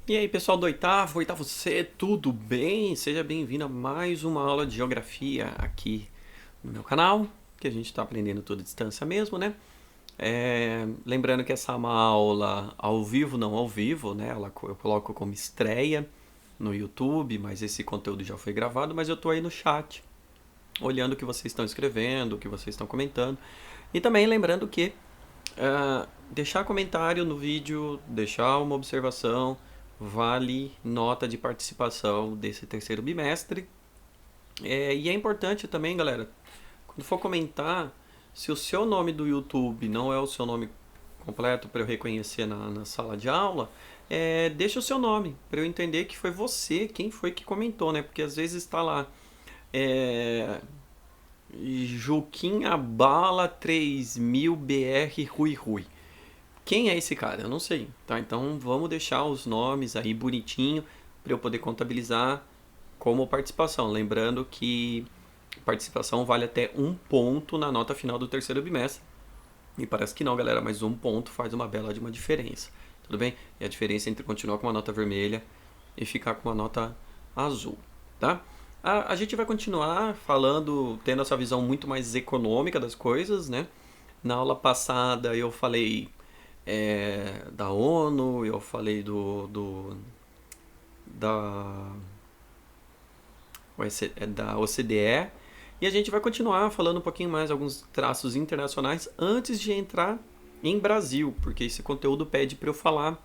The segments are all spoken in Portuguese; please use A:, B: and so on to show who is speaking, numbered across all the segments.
A: E aí, pessoal do oitavo C, tudo bem? Seja bem-vindo a mais uma aula de geografia aqui no meu canal, que a gente está aprendendo tudo à distância mesmo, né? Lembrando que essa é uma aula ao vivo, não ao vivo, né? Eu coloco como estreia no YouTube, mas esse conteúdo já foi gravado, mas eu tô aí no chat, olhando o que vocês estão escrevendo, o que vocês estão comentando. E também lembrando que deixar comentário no vídeo, deixar uma observação, vale nota de participação desse terceiro bimestre. E é importante também, galera, quando for comentar, se o seu nome do YouTube não é o seu nome completo para eu reconhecer na sala de aula, deixa o seu nome para eu entender que foi você, quem foi que comentou, né? Porque às vezes está lá é, Juquinha Bala 3000 BR Rui Rui. Quem é esse cara? Eu não sei, tá? Então vamos deixar os nomes aí bonitinho para eu poder contabilizar como participação. Lembrando que participação vale até um ponto na nota final do terceiro bimestre. E parece que não, galera, mas um ponto faz uma bela de uma diferença. Tudo bem? E a diferença entre continuar com uma nota vermelha e ficar com uma nota azul, tá? A gente vai continuar falando, tendo essa visão muito mais econômica das coisas, né? Na aula passada eu falei da ONU, eu falei da, da OCDE, e a gente vai continuar falando um pouquinho mais alguns traços internacionais antes de entrar em Brasil, porque esse conteúdo pede para eu falar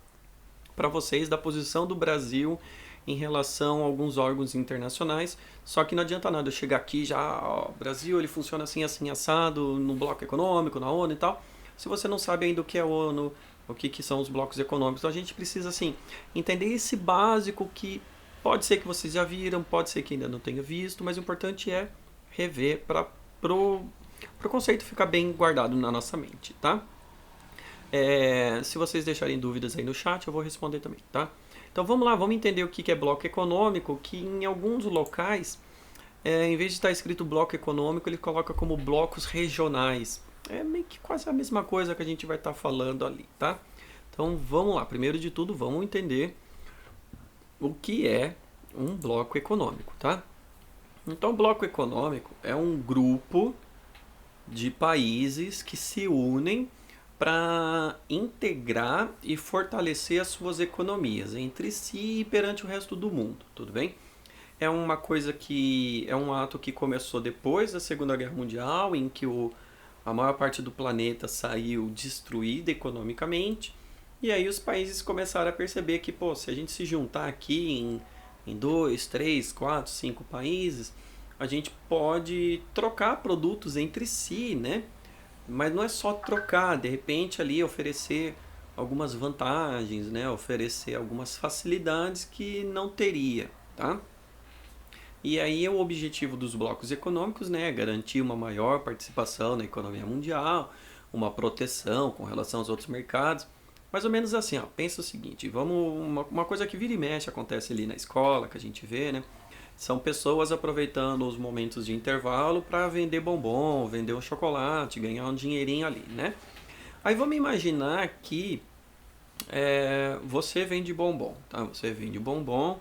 A: para vocês da posição do Brasil em relação a alguns órgãos internacionais. Só que não adianta nada eu chegar aqui já, ó, Brasil ele funciona assim, assim, assado, no bloco econômico, na ONU e tal. Se você não sabe ainda o que é a ONU, o que são os blocos econômicos, então a gente precisa assim entender esse básico que pode ser que vocês já viram, pode ser que ainda não tenha visto, mas o importante é rever para pro conceito ficar bem guardado na nossa mente, tá? Se vocês deixarem dúvidas aí no chat, eu vou responder também, tá? Então vamos lá, vamos entender o que é bloco econômico, que em alguns locais, em vez de estar escrito bloco econômico, ele coloca como blocos regionais. É meio que quase a mesma coisa que a gente vai estar falando ali, tá? Então vamos lá, primeiro de tudo, vamos entender o que é um bloco econômico, tá? Então, bloco econômico é um grupo de países que se unem para integrar e fortalecer as suas economias entre si e perante o resto do mundo, tudo bem? É uma coisa que é um ato que começou depois da Segunda Guerra Mundial, em que a maior parte do planeta saiu destruída economicamente, e aí os países começaram a perceber que, pô, se a gente se juntar aqui em dois, três, quatro, cinco países, a gente pode trocar produtos entre si, né? Mas não é só trocar, de repente ali oferecer algumas vantagens, né? Oferecer algumas facilidades que não teria, tá? E aí o objetivo dos blocos econômicos, né, é garantir uma maior participação na economia mundial, uma proteção com relação aos outros mercados. Mais ou menos assim, ó, pensa o seguinte, uma coisa que vira e mexe acontece ali na escola, que a gente vê, né? São pessoas aproveitando os momentos de intervalo para vender bombom, vender um chocolate, ganhar um dinheirinho ali, né? Aí vamos imaginar que você vende bombom, tá? Você vende bombom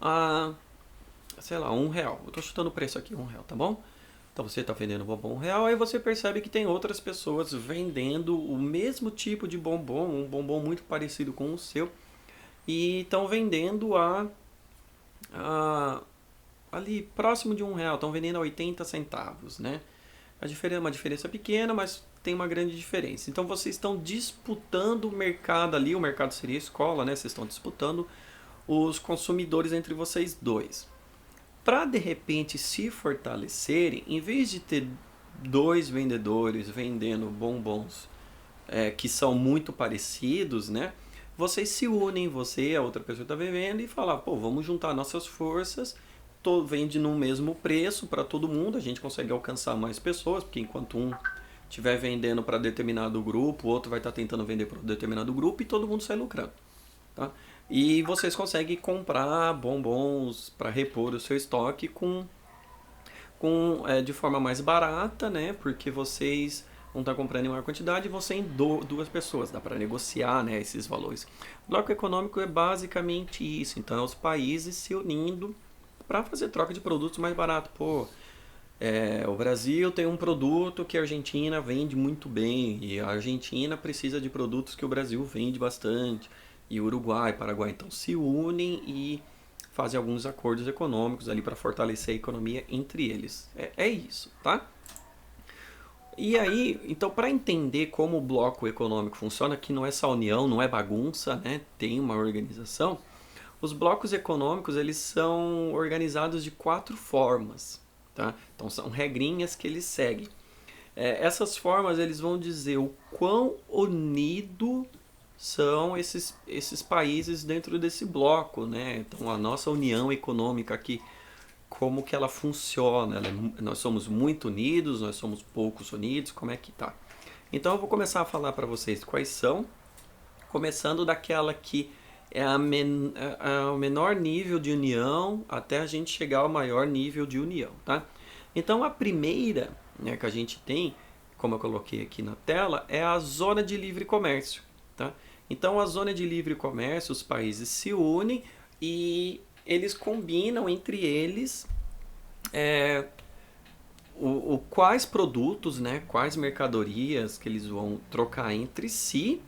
A: a, sei lá, R$ 1. Eu tô chutando o preço aqui, R$ 1, tá bom? Então você está vendendo bombom R$ 1, aí você percebe que tem outras pessoas vendendo o mesmo tipo de bombom, um bombom muito parecido com o seu, e estão vendendo a ali próximo de R$ 1, estão vendendo a 80 centavos, né? A diferença é uma diferença pequena, mas tem uma grande diferença. Então vocês estão disputando o mercado ali, o mercado seria a escola, né? Vocês estão disputando os consumidores entre vocês dois. Para de repente se fortalecerem, em vez de ter dois vendedores vendendo bombons que são muito parecidos, né? Vocês se unem, você e a outra pessoa está vendendo e falar, pô, vamos juntar nossas forças, vende no mesmo preço para todo mundo, a gente consegue alcançar mais pessoas, porque enquanto um estiver vendendo para determinado grupo, o outro vai estar tentando vender para determinado grupo e todo mundo sai lucrando, tá? E vocês conseguem comprar bombons para repor o seu estoque de forma mais barata, né? Porque vocês um está comprando em maior quantidade e vão ser em duas pessoas, dá para negociar, né, esses valores. O bloco econômico é basicamente isso, então é os países se unindo para fazer troca de produtos mais barato. Pô, o Brasil tem um produto que a Argentina vende muito bem e a Argentina precisa de produtos que o Brasil vende bastante e Uruguai, Paraguai então se unem e fazem alguns acordos econômicos ali para fortalecer a economia entre eles. É isso, tá? E aí, então, para entender como o bloco econômico funciona, que não é só união, não é bagunça, né? Tem uma organização. Os blocos econômicos eles são organizados de 4 formas, tá? Então são regrinhas que eles seguem. Essas formas eles vão dizer o quão unido são esses países dentro desse bloco, né? Então a nossa união econômica aqui, como que ela funciona? Nós somos muito unidos, nós somos poucos unidos, como é que tá? Então eu vou começar a falar para vocês quais são, começando daquela que é o menor nível de união até a gente chegar ao maior nível de união, tá? Então a primeira, né, que a gente tem, como eu coloquei aqui na tela, é a zona de livre comércio, tá? Então a zona de livre comércio, os países se unem e eles combinam entre eles quais produtos, né, quais mercadorias que eles vão trocar entre si,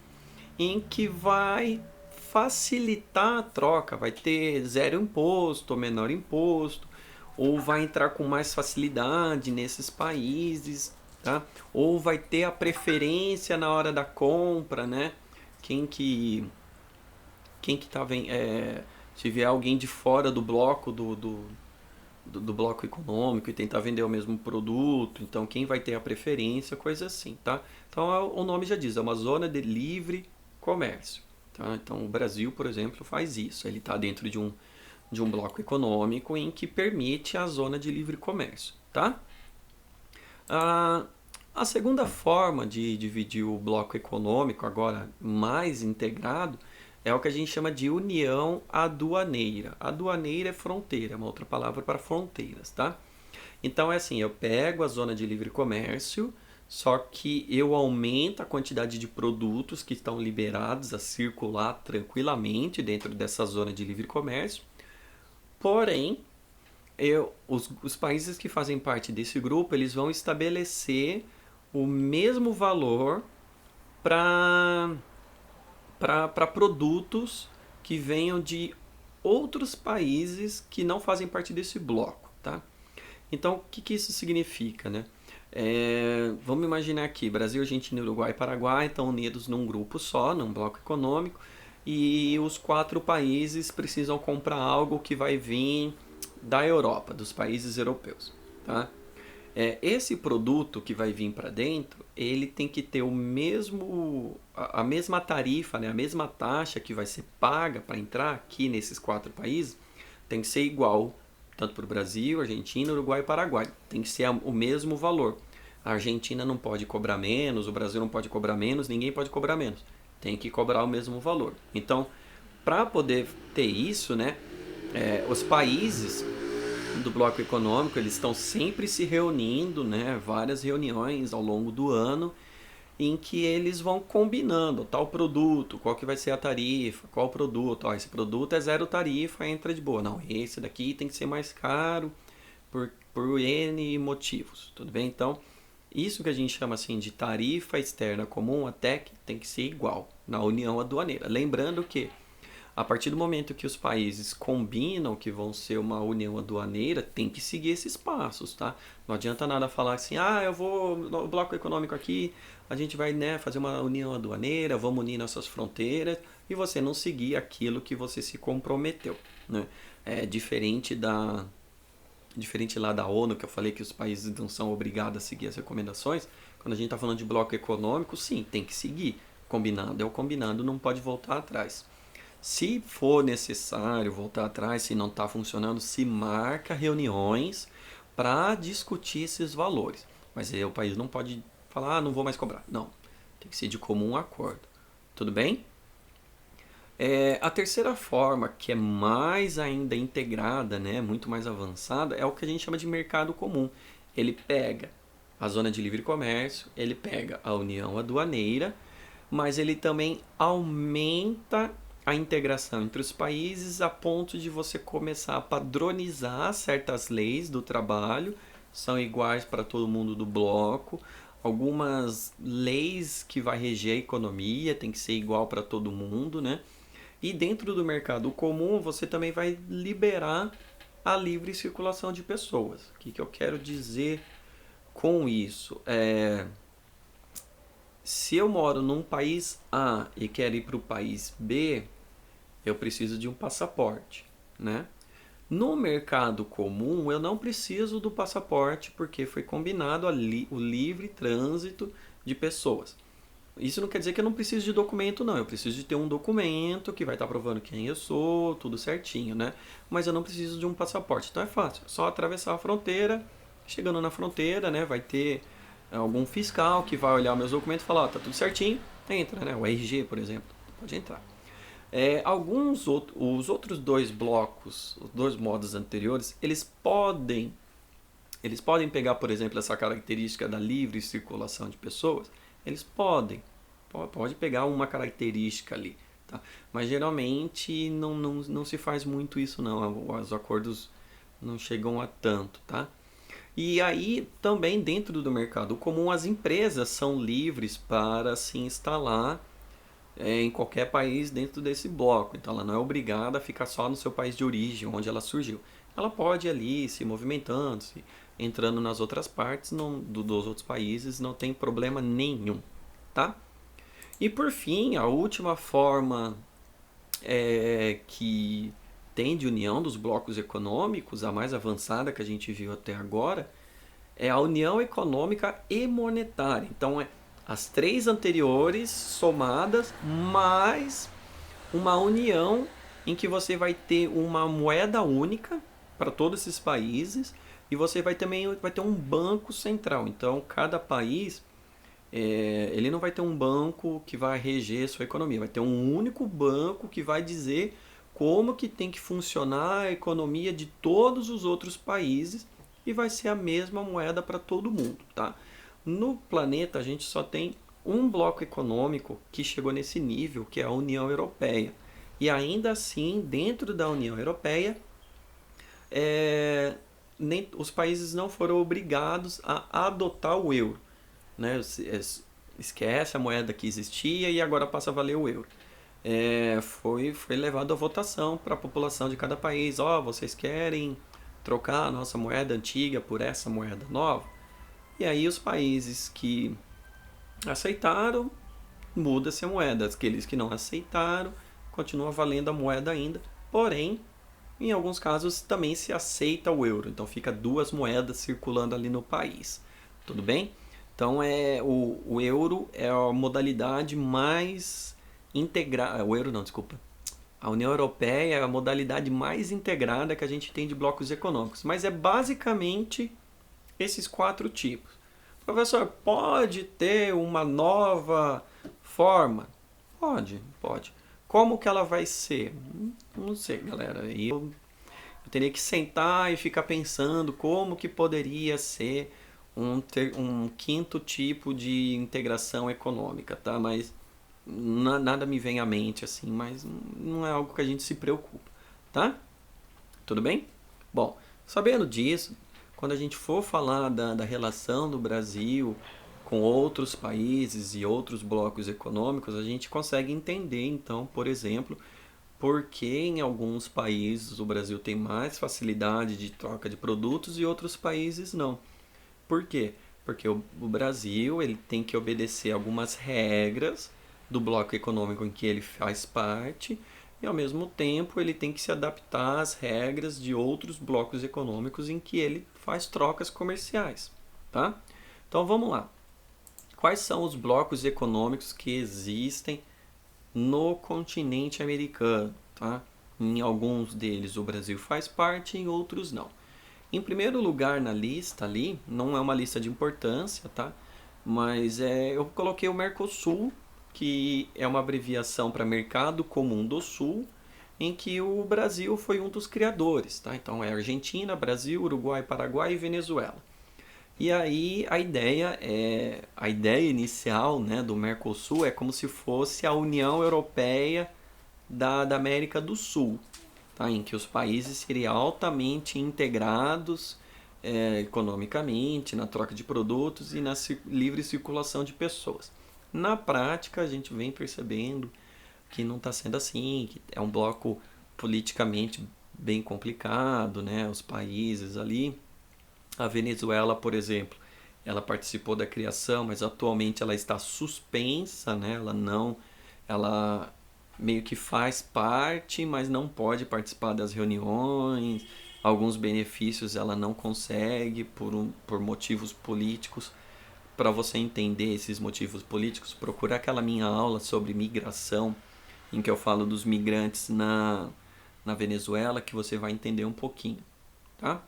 A: em que vai facilitar a troca, vai ter zero imposto ou menor imposto, ou vai entrar com mais facilidade nesses países, tá? Ou vai ter a preferência na hora da compra, né? Quem que tá se vier alguém de fora do bloco do bloco econômico e tentar vender o mesmo produto, então quem vai ter a preferência, coisa assim, tá? Então o nome já diz, é uma zona de livre comércio, tá? Então o Brasil, por exemplo, faz isso, ele está dentro de um bloco econômico em que permite a zona de livre comércio, tá? A segunda forma de dividir o bloco econômico, agora mais integrado, é o que a gente chama de união aduaneira. Aduaneira é fronteira, é uma outra palavra para fronteiras, tá? Então é assim, eu pego a zona de livre comércio, só que eu aumento a quantidade de produtos que estão liberados a circular tranquilamente dentro dessa zona de livre comércio. Porém, os países que fazem parte desse grupo, eles vão estabelecer o mesmo valor para produtos que venham de outros países que não fazem parte desse bloco, tá? Então, o que isso significa, né? Vamos imaginar aqui, Brasil, Argentina, Uruguai e Paraguai estão unidos num grupo só, num bloco econômico, e os 4 países precisam comprar algo que vai vir da Europa, dos países europeus, tá? Esse produto que vai vir para dentro, ele tem que ter a mesma tarifa, né? A mesma taxa que vai ser paga para entrar aqui nesses 4 países, tem que ser igual, tanto para o Brasil, Argentina, Uruguai e Paraguai. Tem que ser o mesmo valor. A Argentina não pode cobrar menos, o Brasil não pode cobrar menos, ninguém pode cobrar menos. Tem que cobrar o mesmo valor. Então, para poder ter isso, né? Os países do bloco econômico, eles estão sempre se reunindo, né? Várias reuniões ao longo do ano em que eles vão combinando tal produto, qual que vai ser a tarifa, qual produto, esse produto é zero tarifa, entra de boa. Não, esse daqui tem que ser mais caro por N motivos, tudo bem? Então, isso que a gente chama assim de tarifa externa comum até que tem que ser igual na união aduaneira. Lembrando que a partir do momento que os países combinam que vão ser uma união aduaneira, tem que seguir esses passos, tá? Não adianta nada falar assim, eu vou no bloco econômico aqui, a gente vai, né, fazer uma união aduaneira, vamos unir nossas fronteiras, e você não seguir aquilo que você se comprometeu, né? É diferente lá da ONU, que eu falei que os países não são obrigados a seguir as recomendações. Quando a gente está falando de bloco econômico, sim, tem que seguir. Combinado é o combinado, não pode voltar atrás. Se for necessário voltar atrás, se não está funcionando, se marca reuniões para discutir esses valores. Mas aí o país não pode falar, não vou mais cobrar. Não, tem que ser de comum acordo. Tudo bem? A terceira forma, que é mais ainda integrada, né, muito mais avançada, é o que a gente chama de mercado comum. Ele pega a zona de livre comércio, ele pega a união aduaneira, mas ele também aumenta a integração entre os países a ponto de você começar a padronizar certas leis do trabalho, são iguais para todo mundo do bloco. Algumas leis que vai reger a economia tem que ser igual para todo mundo, né? E dentro do mercado comum você também vai liberar a livre circulação de pessoas. O que eu quero dizer com isso? Se eu moro num país A e quero ir para o país B, eu preciso de um passaporte, né? No mercado comum, eu não preciso do passaporte porque foi combinado o livre trânsito de pessoas. Isso não quer dizer que eu não preciso de documento, não. Eu preciso de ter um documento que vai estar provando quem eu sou, tudo certinho, né? Mas eu não preciso de um passaporte. Então é fácil, só atravessar a fronteira. Chegando na fronteira, né, vai ter algum fiscal que vai olhar meus documentos e falar, ó, tá tudo certinho, entra, né? O RG, por exemplo, pode entrar. Os outros dois blocos, os dois modos anteriores, eles podem pegar, por exemplo, essa característica da livre circulação de pessoas. Eles pode pegar uma característica ali, tá? Mas geralmente não se faz muito isso não, os acordos não chegam a tanto, tá? E aí também dentro do mercado comum as empresas são livres para se instalar em qualquer país dentro desse bloco. Então ela não é obrigada a ficar só no seu país de origem, onde ela surgiu. Ela pode ir ali se movimentando, entrando nas outras partes dos outros países, não tem problema nenhum, tá? E por fim, a última forma que tem de união dos blocos econômicos, a mais avançada que a gente viu até agora, é a união econômica e monetária. Então, as três anteriores somadas, mais uma união em que você vai ter uma moeda única para todos esses países e você vai ter um banco central. Então, cada país ele não vai ter um banco que vai reger sua economia, vai ter um único banco que vai dizer como que tem que funcionar a economia de todos os outros países e vai ser a mesma moeda para todo mundo, tá? No planeta a gente só tem um bloco econômico que chegou nesse nível, que é a União Europeia. E ainda assim, dentro da União Europeia, os países não foram obrigados a adotar o euro, né? Esquece a moeda que existia e agora passa a valer o euro. Foi levado à votação para a população de cada país. Vocês querem trocar a nossa moeda antiga por essa moeda nova? E aí os países que aceitaram, muda-se a moeda. Aqueles que não aceitaram, continua valendo a moeda ainda. Porém, em alguns casos também se aceita o euro. Então fica duas moedas circulando ali no país. Tudo bem? Então o euro é a modalidade mais integrada. O euro não, desculpa. A União Europeia é a modalidade mais integrada que a gente tem de blocos econômicos. Mas é basicamente esses quatro tipos. Professor, pode ter uma nova forma? Pode. Como que ela vai ser? Não sei, galera. Eu teria que sentar e ficar pensando como que poderia ser um quinto tipo de integração econômica, tá? Mas nada me vem à mente assim, mas não é algo que a gente se preocupa, tá? Tudo bem? Bom, sabendo disso, quando a gente for falar da relação do Brasil com outros países e outros blocos econômicos, a gente consegue entender, então, por exemplo, por que em alguns países o Brasil tem mais facilidade de troca de produtos e outros países não. Por quê? Porque o Brasil ele tem que obedecer algumas regras do bloco econômico em que ele faz parte e, ao mesmo tempo, ele tem que se adaptar às regras de outros blocos econômicos em que ele faz trocas comerciais, tá? Então, vamos lá. Quais são os blocos econômicos que existem no continente americano, tá? Em alguns deles o Brasil faz parte, em outros não. Em primeiro lugar na lista ali, não é uma lista de importância, tá? Mas eu coloquei o Mercosul, que é uma abreviação para Mercado Comum do Sul, em que o Brasil foi um dos criadores, tá? Então é Argentina, Brasil, Uruguai, Paraguai e Venezuela. E aí a ideia inicial, né, do Mercosul é como se fosse a União Europeia da América do Sul, tá? Em que os países seriam altamente integrados economicamente, na troca de produtos e na livre circulação de pessoas. Na prática, a gente vem percebendo que não está sendo assim, que é um bloco politicamente bem complicado, né? Os países ali. A Venezuela, por exemplo, ela participou da criação, mas atualmente ela está suspensa, né? Ela meio que faz parte, mas não pode participar das reuniões. Alguns benefícios ela não consegue por motivos políticos. Para você entender esses motivos políticos, procura aquela minha aula sobre migração, em que eu falo dos migrantes na Venezuela, que você vai entender um pouquinho, tá?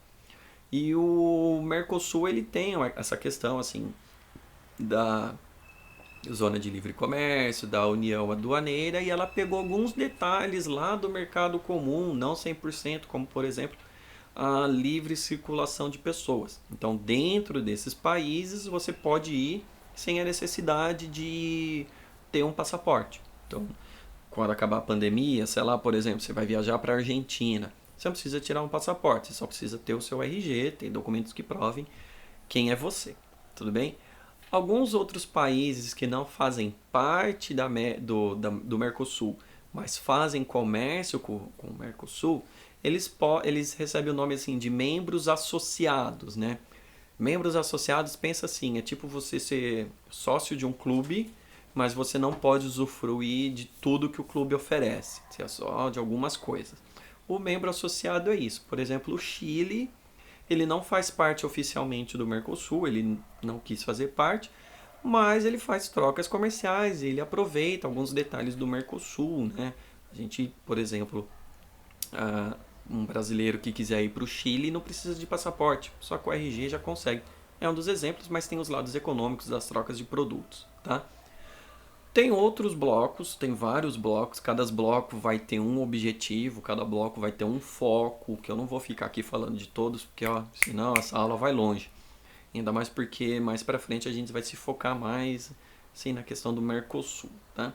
A: E o Mercosul ele tem essa questão assim da zona de livre comércio, da união aduaneira, e ela pegou alguns detalhes lá do mercado comum, não 100%, como por exemplo a livre circulação de pessoas. Então, dentro desses países, você pode ir sem a necessidade de ter um passaporte. Então, quando acabar a pandemia, sei lá, por exemplo, você vai viajar para a Argentina, você não precisa tirar um passaporte, você só precisa ter o seu RG, ter documentos que provem quem é você, tudo bem? Alguns outros países que não fazem parte do Mercosul, mas fazem comércio com o Mercosul, eles recebem o nome assim de membros associados, né? Membros associados, pensa assim, é tipo você ser sócio de um clube, mas você não pode usufruir de tudo que o clube oferece, você é só de algumas coisas. O membro associado é isso. Por exemplo, o Chile, ele não faz parte oficialmente do Mercosul, ele não quis fazer parte, mas ele faz trocas comerciais, ele aproveita alguns detalhes do Mercosul, né? A gente, por exemplo, um brasileiro que quiser ir para o Chile não precisa de passaporte, só com o RG já consegue. É um dos exemplos, mas tem os lados econômicos das trocas de produtos, tá? Tem outros blocos, tem vários blocos, cada bloco vai ter um objetivo, cada bloco vai ter um foco, que eu não vou ficar aqui falando de todos, porque ó, senão essa aula vai longe. Ainda mais porque mais para frente a gente vai se focar mais assim, na questão do Mercosul, tá?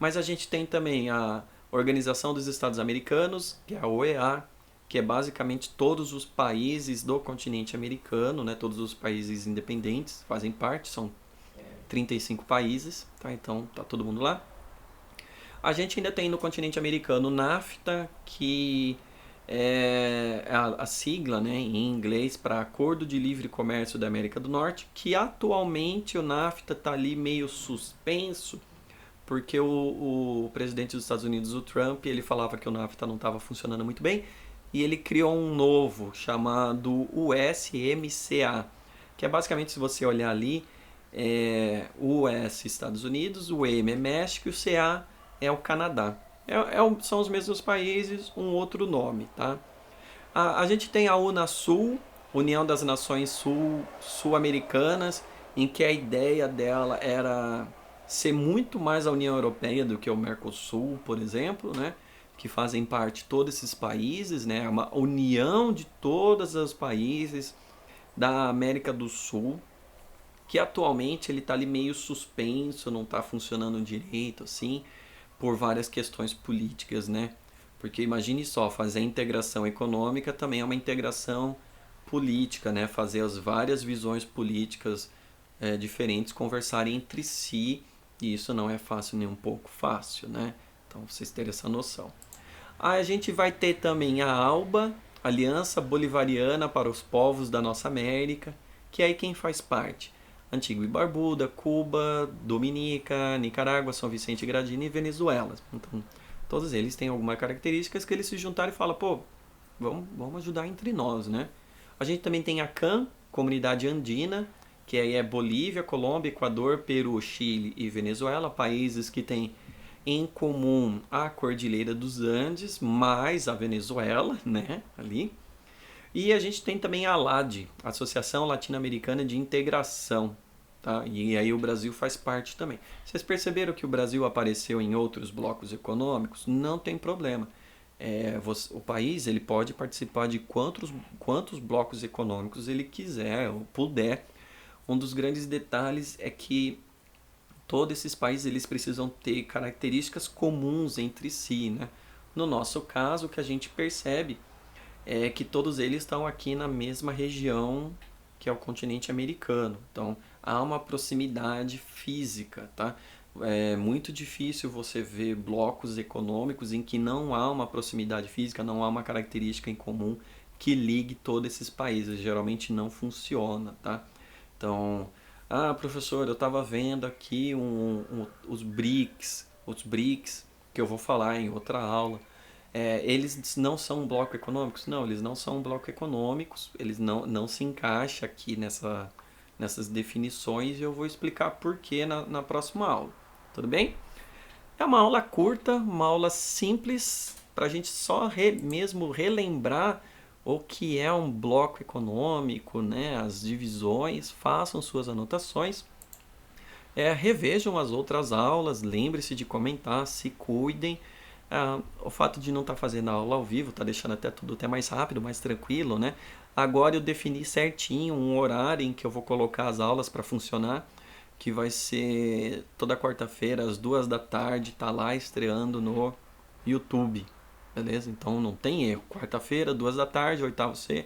A: Mas a gente tem também a Organização dos Estados Americanos, que é a OEA, que é basicamente todos os países do continente americano, né? Todos os países independentes fazem parte, são 35 países, tá? Então tá todo mundo lá. A gente ainda tem no continente americano o NAFTA, que é a sigla, né, em inglês para Acordo de Livre Comércio da América do Norte, que atualmente o NAFTA está ali meio suspenso, porque o presidente dos Estados Unidos, o Trump, ele falava que o NAFTA não estava funcionando muito bem, e ele criou um novo chamado USMCA, que é basicamente, se você olhar ali, o US Estados Unidos, o M é México e o CA é o Canadá. São os mesmos países, um outro nome, tá? A gente tem a Unasul, União das Nações Sul-Americanas, em que a ideia dela era ser muito mais a União Europeia do que o Mercosul, por exemplo, né? Que fazem parte todos esses países, né? É uma união de todos os países da América do Sul, que atualmente ele está ali meio suspenso, não está funcionando direito, assim, por várias questões políticas, né? Porque imagine só, fazer a integração econômica também é uma integração política, né? Fazer as várias visões políticas diferentes conversarem entre si, e isso não é fácil nem um pouco fácil, né? Então vocês terem essa noção. Aí a gente vai ter também a ALBA, Aliança Bolivariana para os Povos da Nossa América, que é aí quem faz parte? Antigua e Barbuda, Cuba, Dominica, Nicarágua, São Vicente e Gradina e Venezuela. Então, todos eles têm algumas características que eles se juntaram e falam, pô, vamos ajudar entre nós, né? A gente também tem a CAN, Comunidade Andina, que aí é Bolívia, Colômbia, Equador, Peru, Chile e Venezuela, países que têm em comum a Cordilheira dos Andes, mais a Venezuela, né, ali. E a gente tem também a ALAD, Associação Latino-Americana de Integração, tá? E aí o Brasil faz parte também. Vocês perceberam que o Brasil apareceu em outros blocos econômicos? Não tem problema. O país ele pode participar de quantos blocos econômicos ele quiser ou puder. Um dos grandes detalhes é que todos esses países eles precisam ter características comuns entre si, né? No nosso caso, o que a gente percebe é que todos eles estão aqui na mesma região que é o continente americano. Então, há uma proximidade física, tá? É muito difícil você ver blocos econômicos em que não há uma proximidade física, não há uma característica em comum que ligue todos esses países. Geralmente não funciona, tá? Então, professor, eu estava vendo aqui os BRICS, que eu vou falar em outra aula. Eles não são bloco econômicos? Não, eles não são bloco econômicos, eles não se encaixam aqui nessas definições e eu vou explicar por que na próxima aula. Tudo bem? É uma aula curta, uma aula simples, para a gente só mesmo relembrar o que é um bloco econômico, né? As divisões, façam suas anotações, revejam as outras aulas, lembre-se de comentar, se cuidem. O fato de não estar fazendo a aula ao vivo está deixando tudo até mais rápido, mais tranquilo, né? Agora eu defini certinho um horário em que eu vou colocar as aulas para funcionar, que vai ser toda quarta-feira às 2 da tarde, tá lá estreando no YouTube, beleza? Então não tem erro. Quarta-feira, 2 da tarde, oitavo C,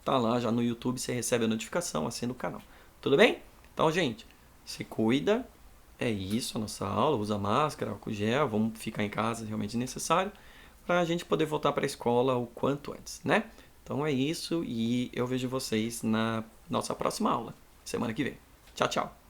A: tá lá já no YouTube, você recebe a notificação, assina o canal. Tudo bem? Então, gente, se cuida. É isso a nossa aula. Usa máscara, álcool gel, vamos ficar em casa se realmente necessário, para a gente poder voltar para a escola o quanto antes, né? Então é isso e eu vejo vocês na nossa próxima aula, semana que vem. Tchau, tchau!